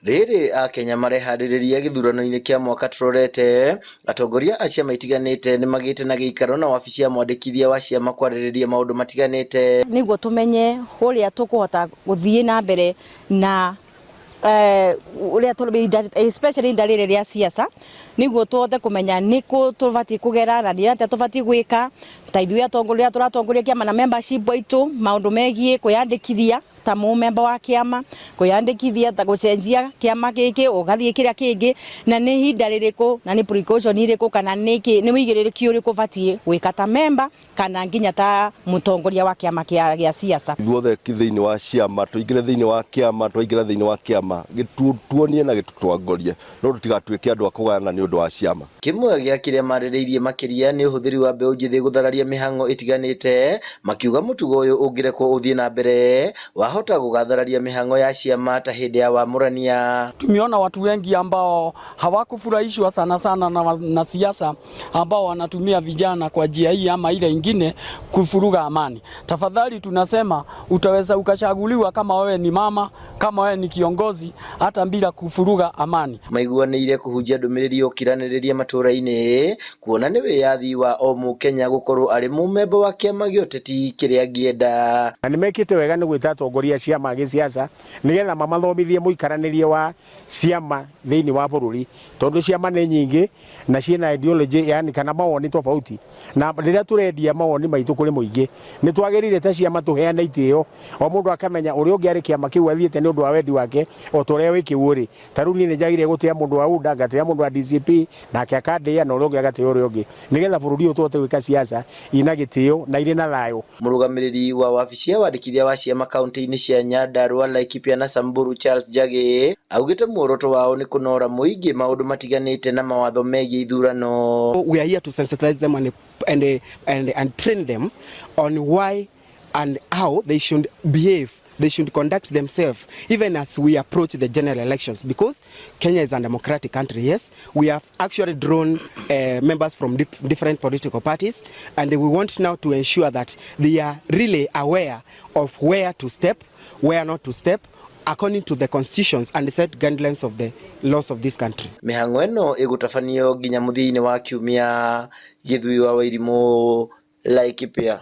Riri Akenya mareharĩrĩria gĩthurano-inĩ kĩa mwaka tũrorete, atongoria a ciama itiganĩte nĩ magĩte na gĩikaro na wabici ya mwandĩkithia wa ciama kwarĩrĩria maũndũ matiganĩte nĩguo tumenye ũrĩa tũkũhota gũthiĩ na mbere na especially ndarĩrĩ rĩa siasa nĩguo tuhote kũmenya nĩkũ tũbatiĩ kũgera na nĩ atĩa tũbatiĩ gwĩka ta ithuĩ atongoria tũratongoria kĩama na membership witũ maũndũ megiĩ kwĩyandĩkithia ta mũmemba wa kĩama, kwĩyandĩkithia ta gũcenjia kĩama gĩkĩ ũgathiĩ kĩrĩa kĩngĩ, na nĩ ihinda rĩrĩkũ na nĩ precaution irĩkũ kana nĩ wĩigĩrĩrĩki ũrĩkũ batiĩ gwĩka ta member kana nginya ta mũtongoria wa kĩama gĩa siasa. Ithuothe thĩinĩ wa ciama tũingĩre thĩinĩ wa kĩama, twaingĩra thĩinĩ wa kĩama tuonie na gĩtũtongorie, no tũtigatuĩke andũ a kũgayana nĩ ũndũ wa ciama. Kĩmwe gĩa kĩrĩa marĩrĩirie makĩria nĩ ũhũthĩri wa mbeũ njĩthĩ gũthararia mĩhang'o ĩtiganĩte, makiuga mũtugo ũyũ ũngĩrekwo ũthiĩ na mbere wahota kugathararia mihang'o ya ciama ta hĩndĩ ya wamũrania. Tumeona watu wengi ambao hawakufurahishwa sana na siasa, ambao wanatumia vijana kwa njia hii ama ile ingine kufuruga amani. Tafadhali tunasema utaweza ukachaguliwa kama wewe ni mama, kama wewe ni kiongozi, hata bila kufuruga amani. Maiguanĩire kũhunjia ndũmĩrĩri ũkiranĩrĩria matũra-inĩ kuona nĩ wĩyathi wa o Mũkenya gũkorwo arĩ mũmemba wa kĩama gĩa ũteti kĩrĩa angĩenda. Na nĩ mekĩte wega nĩ gwĩta atongoria ciama gĩsiasa nigetha mamathomithie mũikaranĩrie wa ciama thĩinĩ wa bũrũri, tondũ ciama nĩ nyingĩ na ciĩna ideology yani kana mawoni tofauti, na rĩrĩa tũrendia mawoni maitũ kũrĩ mũingĩ nĩ twagĩrĩire ta ciama tũheane itĩo, o mũndũ akamenya ũrĩa ũngĩ arĩ kĩama kĩu athiĩte nĩ ũndũ wa wendi wake o torĩa wĩkĩũrĩ. Ta rĩu niĩ nĩ njagĩrĩire gũtĩa mũndũ wa UDA, ngatĩa mũndũ wa DCP, nake akandĩa na ũrĩa ũngĩ agatĩa ũrĩa ũngĩ, nigetha bũrũri ũyũ tũhote gwĩka siasa ina gĩtĩo na irĩ na thayũ. Mũrũgamĩrĩri wa wabici ya wandĩkithia wa ciama kaunti-inĩ cia Nyandarua, Laikipia na Samburu, Charles Njagi augĩte muoroto wao nĩ kũnora mũingĩ maũndũ matiganĩte na mawatho megiĩ ithurano. We are here to sensitize them and train them on why and how they should behave. They should conduct themselves even as we approach the general elections, because Kenya is a democratic country. Yes, we have actually drawn members from different political parties, and we want now to ensure that they are really aware of where to step, where not to step, according to the constitutions and the set guidelines of the laws of this country. Mĩhang'o ĩno ĩgũtabanio nginya mũthia-inĩ wa kiumia. Gĩthui wa Wairimũ, Laikipia.